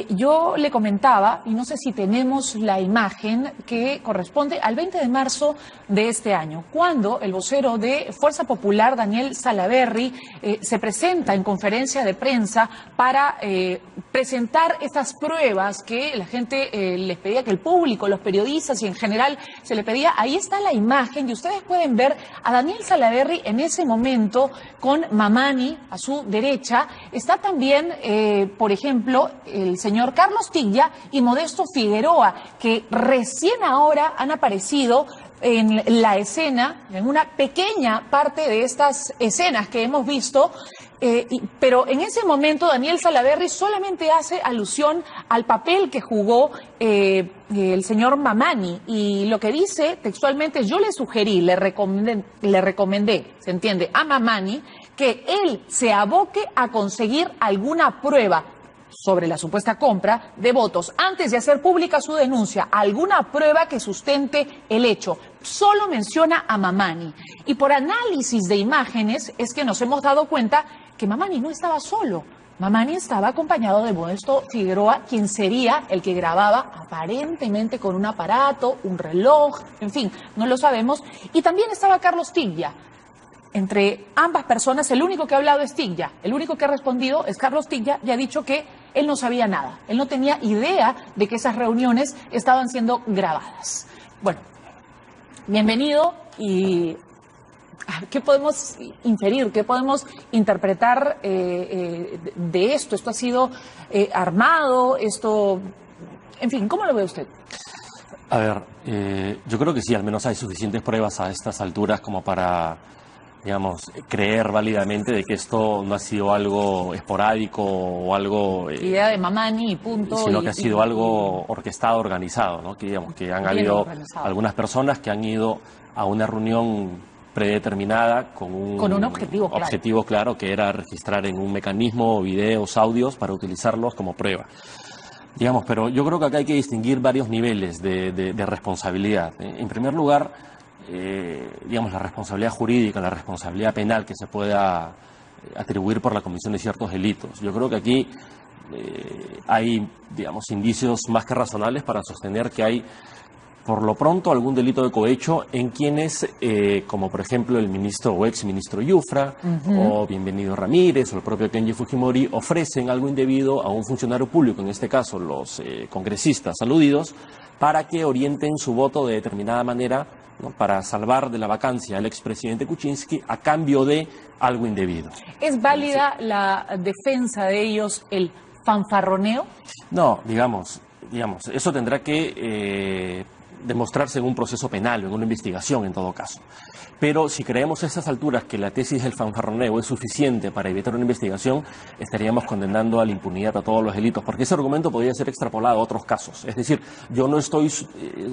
Yo le comentaba, y no sé si tenemos la imagen que corresponde al 20 de marzo de este año, cuando el vocero de Fuerza Popular, Daniel Salaverry, se presenta en conferencia de prensa para presentar estas pruebas que la gente les pedía, que el público, los periodistas y en general se le pedía. Ahí está la imagen y ustedes pueden ver a Daniel Salaverry en ese momento con Mamani a su derecha. Está también, por ejemplo, el señor Carlos Tiglia y Modesto Figueroa, que recién ahora han aparecido en la escena, en una pequeña parte de estas escenas que hemos visto, pero en ese momento Daniel Salaverry solamente hace alusión al papel que jugó el señor Mamani, y lo que dice textualmente: yo le sugerí, le recomendé, se entiende, a Mamani que él se aboque a conseguir alguna prueba sobre la supuesta compra de votos antes de hacer pública su denuncia, alguna prueba que sustente el hecho. Solo menciona a Mamani. Y por análisis de imágenes es que nos hemos dado cuenta que Mamani no estaba solo. Mamani estaba acompañado de Modesto Figueroa, quien sería el que grababa aparentemente con un aparato, un reloj, en fin, no lo sabemos. Y también estaba Carlos Tiglia. Entre ambas personas, el único que ha hablado es Tiglia, el único que ha respondido es Carlos Tiglia, y ha dicho que él no sabía nada, él no tenía idea de que esas reuniones estaban siendo grabadas. Bueno, bienvenido. Y ¿qué podemos inferir, qué podemos interpretar de esto? ¿Esto ha sido armado? Esto, en fin, ¿cómo lo ve usted? A ver, yo creo que sí, al menos hay suficientes pruebas a estas alturas como para, digamos, creer válidamente de que esto no ha sido algo esporádico o algo... idea de Mamani y punto. Sino que ha sido algo orquestado, organizado, ¿no? Que, digamos, que han habido algunas personas que han ido a una reunión predeterminada con un objetivo claro, que era registrar en un mecanismo videos, audios para utilizarlos como prueba. Digamos, pero yo creo que acá hay que distinguir varios niveles de responsabilidad. En primer lugar, digamos, la responsabilidad jurídica, la responsabilidad penal que se pueda atribuir por la comisión de ciertos delitos. Yo creo que aquí hay, digamos, indicios más que razonables para sostener que hay, por lo pronto, algún delito de cohecho en quienes, como por ejemplo el ministro o exministro Yufra, o Bienvenido Ramírez, o el propio Kenji Fujimori, ofrecen algo indebido a un funcionario público, en este caso los congresistas aludidos, para que orienten su voto de determinada manera, ¿no?, para salvar de la vacancia al expresidente Kuczynski a cambio de algo indebido. ¿Es válida la defensa de ellos, el fanfarroneo? No, digamos, eso tendrá que demostrarse en un proceso penal o en una investigación en todo caso. Pero si creemos a estas alturas que la tesis del fanfarroneo es suficiente para evitar una investigación, estaríamos condenando a la impunidad a todos los delitos, porque ese argumento podría ser extrapolado a otros casos. Es decir, yo no estoy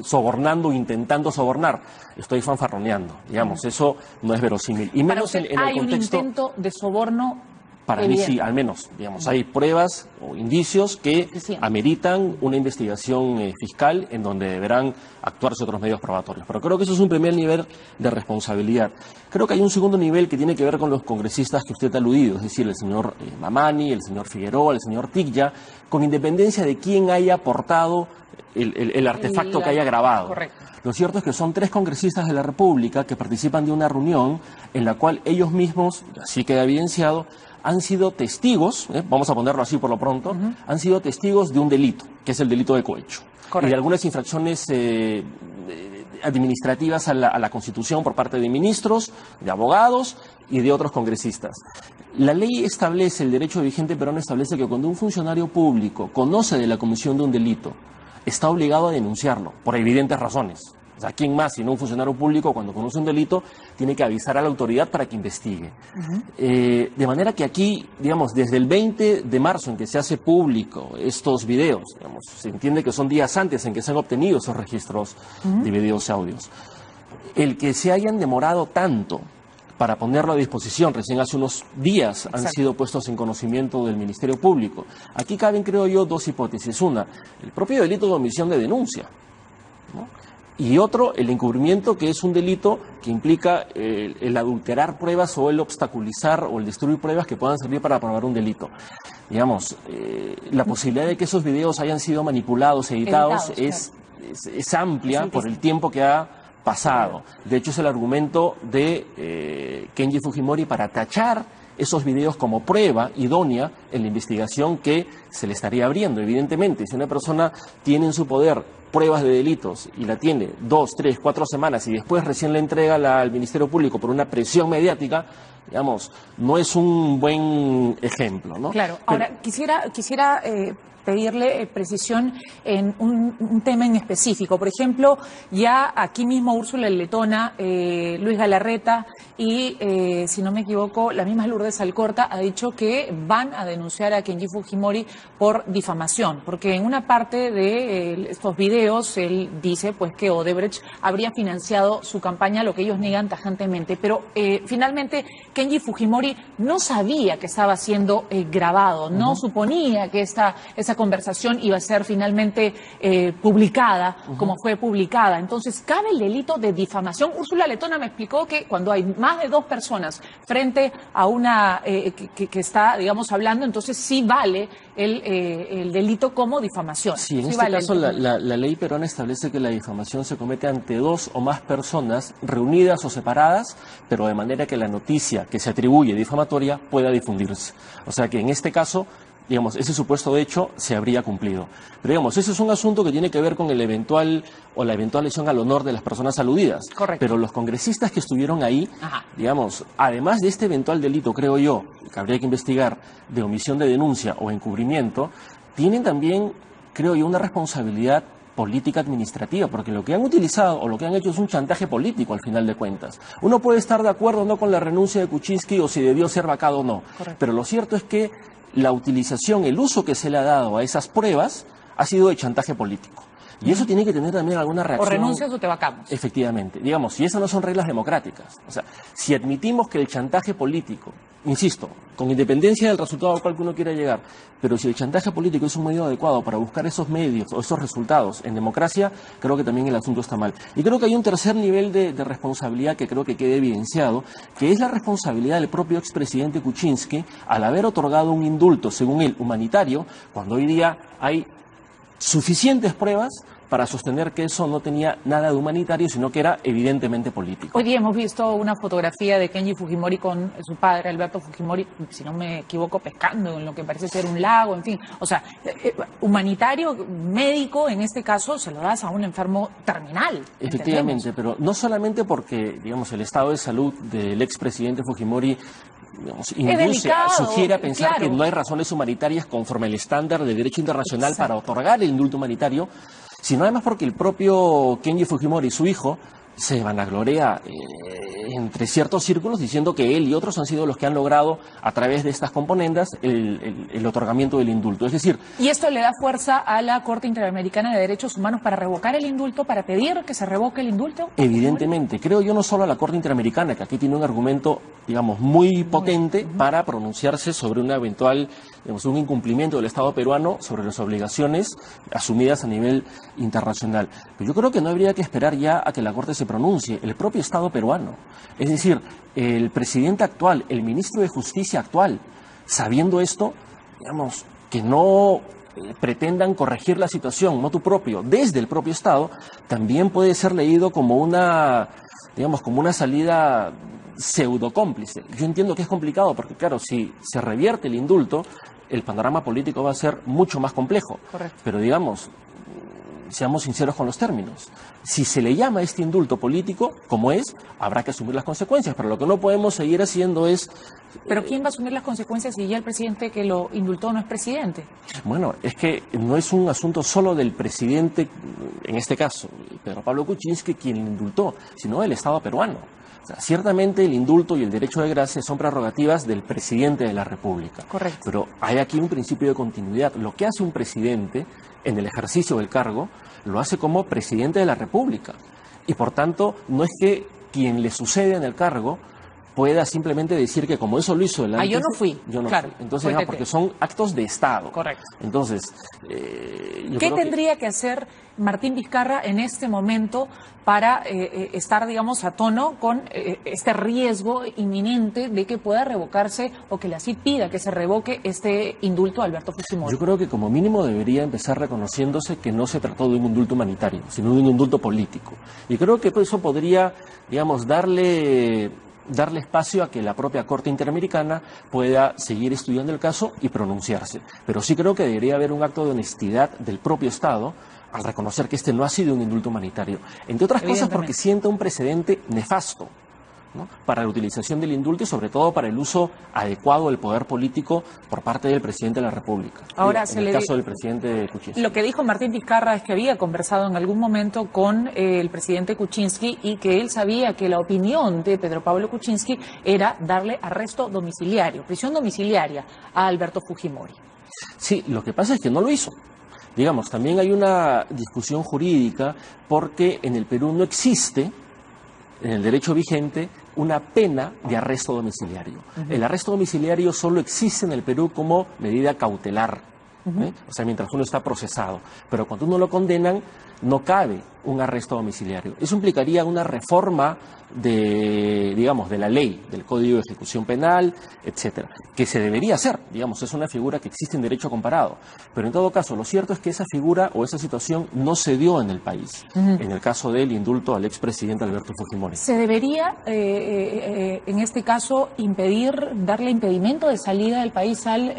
sobornando, intentando sobornar, estoy fanfarroneando. Digamos, eso no es verosímil. Y menos en el contexto... ¿Hay un intento de soborno? Para mí sí, al menos, digamos, hay pruebas o indicios que ameritan una investigación fiscal en donde deberán actuarse otros medios probatorios. Pero creo que eso es un primer nivel de responsabilidad. Creo que hay un segundo nivel que tiene que ver con los congresistas que usted ha aludido, es decir, el señor Mamani, el señor Figueroa, el señor Tiglia, con independencia de quién haya aportado el artefacto que haya grabado. Correcto. Lo cierto es que son 3 congresistas de la República que participan de una reunión en la cual ellos mismos, así queda evidenciado, han sido testigos, vamos a ponerlo así por lo pronto, han sido testigos de un delito, que es el delito de cohecho. Correcto. Y de algunas infracciones administrativas a la Constitución por parte de ministros, de abogados y de otros congresistas. La ley establece, el derecho vigente peruano establece que cuando un funcionario público conoce de la comisión de un delito, está obligado a denunciarlo, por evidentes razones. O sea, ¿quién más sino un funcionario público, cuando conoce un delito, tiene que avisar a la autoridad para que investigue? De manera que aquí, digamos, desde el 20 de marzo en que se hace público estos videos, digamos, se entiende que son días antes en que se han obtenido esos registros de videos y audios. El que se hayan demorado tanto para ponerlo a disposición, recién hace unos días han sido puestos en conocimiento del Ministerio Público. Aquí caben, creo yo, 2 hipótesis. Una, el propio delito de omisión de denuncia, ¿no? Y otro, el encubrimiento, que es un delito que implica el adulterar pruebas o el obstaculizar o el destruir pruebas que puedan servir para probar un delito. Digamos, la posibilidad de que esos videos hayan sido manipulados, editados, es amplia por el tiempo que ha pasado. De hecho, es el argumento de Kenji Fujimori para tachar esos videos como prueba idónea en la investigación que se le estaría abriendo. Evidentemente, si una persona tiene en su poder pruebas de delitos y la tiene 2, 3, 4 semanas y después recién la entrega al Ministerio Público por una presión mediática, digamos, no es un buen ejemplo, ¿no? Claro. Ahora, quisiera pedirle precisión en un tema en específico. Por ejemplo, ya aquí mismo Úrsula Letona, Luis Galarreta y, si no me equivoco, la misma Lourdes Alcorta ha dicho que van a denunciar a Kenji Fujimori por difamación, porque en una parte de estos videos él dice pues que Odebrecht habría financiado su campaña, lo que ellos niegan tajantemente, pero finalmente Kenji Fujimori no sabía que estaba siendo grabado, no suponía que esa conversación iba a ser finalmente publicada, como fue publicada. Entonces, ¿cabe el delito de difamación? Úrsula Letona me explicó que cuando hay más de 2 personas frente a una que está, digamos, hablando, entonces sí vale el delito como difamación. Sí, en este caso la ley peruana establece que la difamación se comete ante 2 o más personas reunidas o separadas, pero de manera que la noticia que se atribuye difamatoria pueda difundirse. O sea que en este caso, digamos, ese supuesto de hecho se habría cumplido. Pero digamos, ese es un asunto que tiene que ver con el eventual o la eventual lesión al honor de las personas aludidas. Correcto. Pero los congresistas que estuvieron ahí, digamos, además de este eventual delito, creo yo, que habría que investigar, de omisión de denuncia o encubrimiento, tienen también, creo yo, una responsabilidad política administrativa, porque lo que han utilizado o lo que han hecho es un chantaje político al final de cuentas. Uno puede estar de acuerdo o no con la renuncia de Kuczynski o si debió ser vacado o no. Correcto. Pero lo cierto es que la utilización, el uso que se le ha dado a esas pruebas ha sido de chantaje político. Y eso tiene que tener también alguna reacción. O renuncias o te vacamos. Efectivamente. Digamos, si esas no son reglas democráticas. O sea, si admitimos que el chantaje político, insisto, con independencia del resultado al cual uno quiera llegar, pero si el chantaje político es un medio adecuado para buscar esos medios o esos resultados en democracia, creo que también el asunto está mal. Y creo que hay un tercer nivel de responsabilidad que creo que quede evidenciado, que es la responsabilidad del propio expresidente Kuczynski al haber otorgado un indulto, según él, humanitario, cuando hoy día hay suficientes pruebas para sostener que eso no tenía nada de humanitario, sino que era evidentemente político. Hoy día hemos visto una fotografía de Kenji Fujimori con su padre, Alberto Fujimori, si no me equivoco, pescando en lo que parece ser un lago, en fin. O sea, humanitario, médico, en este caso, se lo das a un enfermo terminal. Efectivamente, pero no solamente porque, digamos, el estado de salud del expresidente Fujimori, digamos, sugiere a pensar que no hay razones humanitarias conforme al estándar de derecho internacional para otorgar el indulto humanitario, sino además porque el propio Kenji Fujimori, su hijo, se vanagloria entre ciertos círculos diciendo que él y otros han sido los que han logrado a través de estas componendas el otorgamiento del indulto. Es decir... ¿Y esto le da fuerza a la Corte Interamericana de Derechos Humanos para revocar el indulto, para pedir que se revoque el indulto? Evidentemente. Creo yo no solo a la Corte Interamericana, que aquí tiene un argumento, digamos, muy potente para pronunciarse sobre una eventual, digamos, un incumplimiento del Estado peruano sobre las obligaciones asumidas a nivel internacional. Pero yo creo que no habría que esperar ya a que la Corte se pronuncie, el propio Estado peruano. Es decir, el presidente actual, el ministro de Justicia actual, sabiendo esto, digamos, que no pretendan corregir la situación motu propio desde el propio Estado, también puede ser leído como una, digamos, como una salida pseudocómplice. Yo entiendo que es complicado porque, claro, si se revierte el indulto, el panorama político va a ser mucho más complejo. Correcto. Pero, digamos, seamos sinceros con los términos. Si se le llama este indulto político, como es, habrá que asumir las consecuencias, pero lo que no podemos seguir haciendo es... ¿Pero quién va a asumir las consecuencias si ya el presidente que lo indultó no es presidente? Bueno, es que no es un asunto solo del presidente, en este caso, Pedro Pablo Kuczynski, quien indultó, sino del Estado peruano. O sea, ciertamente el indulto y el derecho de gracia son prerrogativas del presidente de la República. Correcto. Pero hay aquí un principio de continuidad. Lo que hace un presidente en el ejercicio del cargo, lo hace como presidente de la República. Y por tanto, no es que quien le sucede en el cargo pueda simplemente decir que como eso lo hizo el yo no fui. Yo no claro, fui. Entonces, porque son actos de Estado. Correcto. Entonces, ¿qué tendría que hacer Martín Vizcarra en este momento para estar, digamos, a tono con este riesgo inminente de que pueda revocarse o que la CID pida que se revoque este indulto a Alberto Fujimori? Yo creo que como mínimo debería empezar reconociéndose que no se trató de un indulto humanitario, sino de un indulto político. Y creo que eso podría, digamos, darle espacio a que la propia Corte Interamericana pueda seguir estudiando el caso y pronunciarse. Pero sí creo que debería haber un acto de honestidad del propio Estado al reconocer que este no ha sido un indulto humanitario. Entre otras cosas porque sienta un precedente nefasto, ¿no?, para la utilización del indulto y sobre todo para el uso adecuado del poder político por parte del presidente de la República. Ahora, en el caso del presidente Kuczynski. Lo que dijo Martín Vizcarra es que había conversado en algún momento con el presidente Kuczynski y que él sabía que la opinión de Pedro Pablo Kuczynski era darle arresto domiciliario, prisión domiciliaria a Alberto Fujimori. Sí, lo que pasa es que no lo hizo. Digamos, también hay una discusión jurídica porque en el Perú no existe, en el derecho vigente, una pena de arresto domiciliario. El arresto domiciliario solo existe en el Perú como medida cautelar, o sea, mientras uno está procesado. Pero cuando uno lo condenan, no cabe un arresto domiciliario. Eso implicaría una reforma de la ley, del Código de Ejecución Penal, etcétera, que se debería hacer, digamos, es una figura que existe en derecho comparado. Pero en todo caso, lo cierto es que esa figura o esa situación no se dio en el país, en el caso del indulto al expresidente Alberto Fujimori. ¿Se debería, en este caso, darle impedimento de salida del país al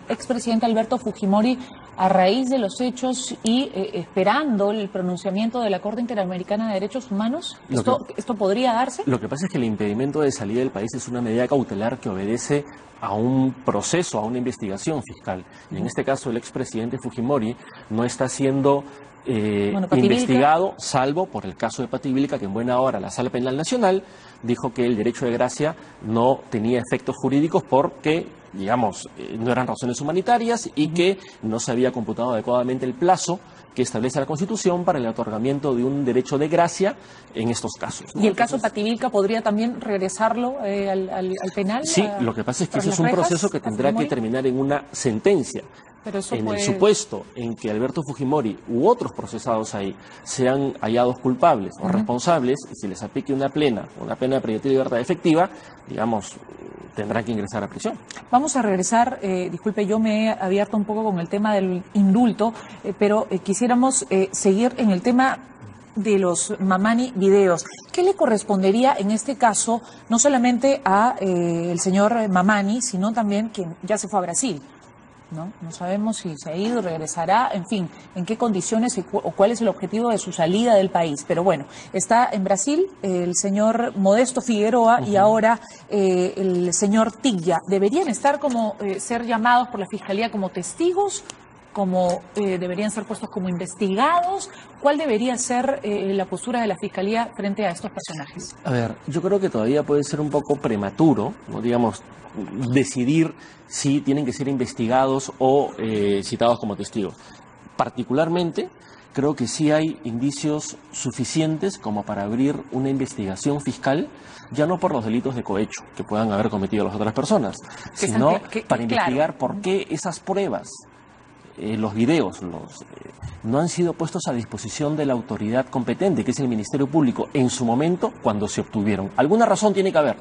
expresidente Alberto Fujimori a raíz de los hechos y esperando el pronunciamiento de la Corte Interamericana de Derechos Humanos? ¿Esto podría darse? Lo que pasa es que el impedimento de salida del país es una medida cautelar que obedece a un proceso, a una investigación fiscal. Y en este caso el expresidente Fujimori no está siendo investigado, salvo por el caso de Pativilca, que en buena hora la Sala Penal Nacional dijo que el derecho de gracia no tenía efectos jurídicos porque, digamos, no eran razones humanitarias y que no se había computado adecuadamente el plazo que establece la Constitución para el otorgamiento de un derecho de gracia en estos casos, ¿no? ¿Y el caso Pativilca podría también regresarlo al penal? Sí, lo que pasa es que eso es un proceso que tendrá que terminar en una sentencia. Pero eso en el supuesto en que Alberto Fujimori u otros procesados ahí sean hallados culpables o responsables y se les aplique una pena de privativa de libertad efectiva, digamos, tendrán que ingresar a prisión. Vamos a regresar, disculpe, yo me he abierto un poco con el tema del indulto, pero quisiéramos seguir en el tema de los Mamani videos. ¿Qué le correspondería en este caso no solamente a el señor Mamani, sino también quien ya se fue a Brasil? No sabemos si se ha ido, regresará, en fin, en qué condiciones o cuál es el objetivo de su salida del país. Pero bueno, está en Brasil el señor Modesto Figueroa y ahora el señor Tiglia. ¿Deberían estar ser llamados por la Fiscalía como testigos? ¿Deberían ser puestos como investigados? ¿Cuál debería ser la postura de la Fiscalía frente a estos personajes? A ver, yo creo que todavía puede ser un poco prematuro, ¿no?, digamos, decidir si tienen que ser investigados o citados como testigos. Particularmente, creo que sí hay indicios suficientes como para abrir una investigación fiscal, ya no por los delitos de cohecho que puedan haber cometido las otras personas, sino para investigar por qué esas pruebas, los videos, no han sido puestos a disposición de la autoridad competente, que es el Ministerio Público, en su momento cuando se obtuvieron. Alguna razón tiene que haber.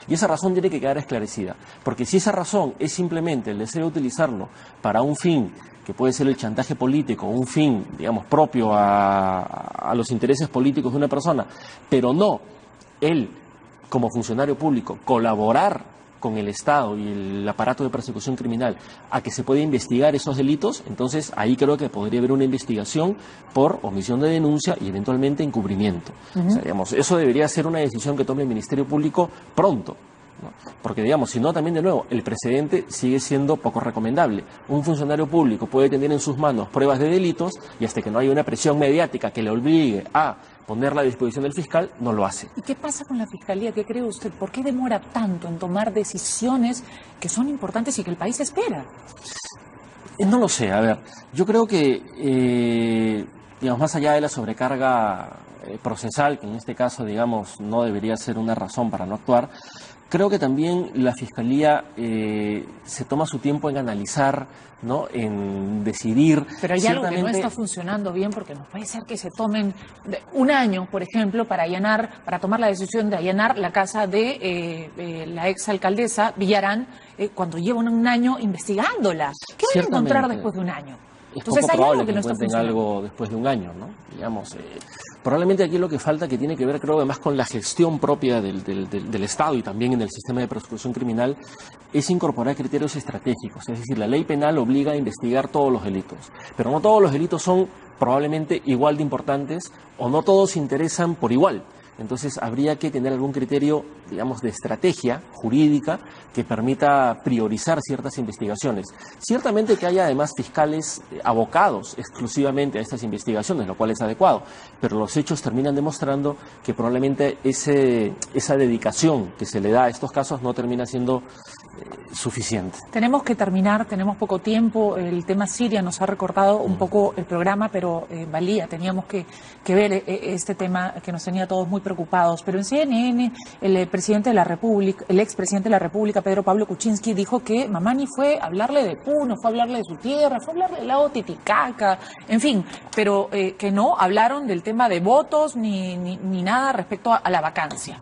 Y esa razón tiene que quedar esclarecida, porque si esa razón es simplemente el deseo de utilizarlo para un fin que puede ser el chantaje político, un fin, digamos, propio a los intereses políticos de una persona, pero no él, como funcionario público, colaborar con el Estado y el aparato de persecución criminal a que se pueda investigar esos delitos, entonces ahí creo que podría haber una investigación por omisión de denuncia y eventualmente encubrimiento. O sea, digamos, eso debería ser una decisión que tome el Ministerio Público pronto, ¿no? Porque, digamos, si no, también de nuevo, el precedente sigue siendo poco recomendable. Un funcionario público puede tener en sus manos pruebas de delitos y hasta que no haya una presión mediática que le obligue a ponerla a disposición del fiscal, no lo hace. ¿Y qué pasa con la Fiscalía? ¿Qué cree usted? ¿Por qué demora tanto en tomar decisiones que son importantes y que el país espera? No lo sé, a ver, yo creo que, digamos, más allá de la sobrecarga procesal, que en este caso, digamos, no debería ser una razón para no actuar, Creo que también la Fiscalía se toma su tiempo en analizar, ¿no?, en decidir. Pero hay algo que no está funcionando bien, porque no puede ser que se tomen un año, por ejemplo, para tomar la decisión de allanar la casa de la exalcaldesa Villarán, cuando llevan un año investigándola. ¿Qué van a encontrar después de un año? Es poco probable que encuentren algo después de un año, ¿no? Digamos, probablemente aquí lo que falta, que tiene que ver, creo, además con la gestión propia del Estado y también en el sistema de persecución criminal, es incorporar criterios estratégicos. Es decir, la ley penal obliga a investigar todos los delitos, pero no todos los delitos son probablemente igual de importantes o no todos interesan por igual. Entonces habría que tener algún criterio, digamos, de estrategia jurídica que permita priorizar ciertas investigaciones. Ciertamente que haya además fiscales abocados exclusivamente a estas investigaciones, lo cual es adecuado, pero los hechos terminan demostrando que probablemente esa dedicación que se le da a estos casos no termina siendo suficiente. Tenemos que terminar, tenemos poco tiempo. El tema Siria nos ha recortado un poco el programa, pero valía, teníamos que ver este tema que nos tenía a todos muy preocupados. Pero en CNN, el expresidente de la República, Pedro Pablo Kuczynski, dijo que Mamani fue a hablarle de Puno, fue a hablarle de su tierra, fue a hablarle del lago Titicaca, en fin, pero que no hablaron del tema de votos ni nada respecto a la vacancia.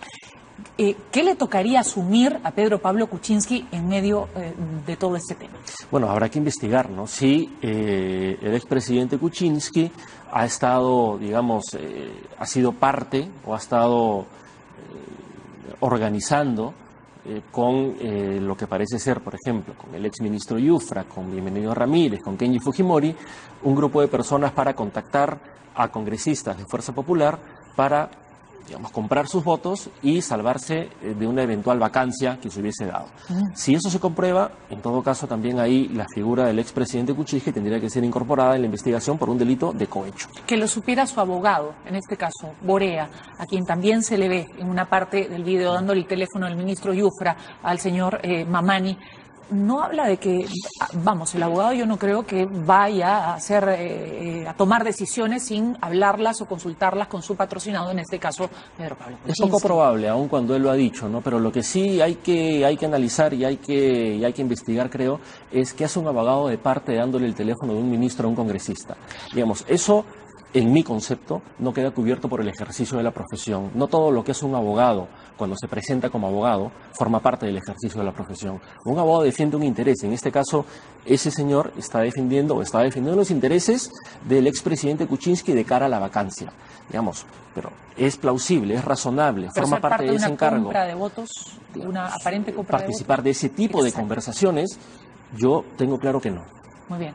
¿Qué le tocaría asumir a Pedro Pablo Kuczynski en medio de todo este tema? Bueno, habrá que investigar, ¿no? Si el expresidente Kuczynski ha estado, digamos, ha sido parte o ha estado organizando con lo que parece ser, por ejemplo, con el exministro Yufra, con Bienvenido Ramírez, con Kenji Fujimori, un grupo de personas para contactar a congresistas de Fuerza Popular para, digamos, comprar sus votos y salvarse de una eventual vacancia que se hubiese dado. Si eso se comprueba, en todo caso también ahí la figura del expresidente Kuczynski tendría que ser incorporada en la investigación por un delito de cohecho. Que lo supiera su abogado, en este caso, Borea, a quien también se le ve en una parte del video dándole el teléfono al ministro Yufra, al señor Mamani. No habla de que, vamos, el abogado yo no creo que vaya a tomar decisiones sin hablarlas o consultarlas con su patrocinado, en este caso Pedro Pablo Kuczynski. Es poco probable, aun cuando él lo ha dicho, ¿no? Pero lo que sí hay que analizar y hay que investigar, creo, es qué hace un abogado de parte dándole el teléfono de un ministro a un congresista. Digamos, eso, en mi concepto, no queda cubierto por el ejercicio de la profesión. No todo lo que es un abogado, cuando se presenta como abogado, forma parte del ejercicio de la profesión. Un abogado defiende un interés. En este caso, ese señor estaba defendiendo los intereses del expresidente Kuczynski de cara a la vacancia. Digamos, pero es plausible, es razonable, forma parte de ese encargo. Compra de votos, una aparente compra participar de votos. De ese tipo de conversaciones, yo tengo claro que no. Muy bien.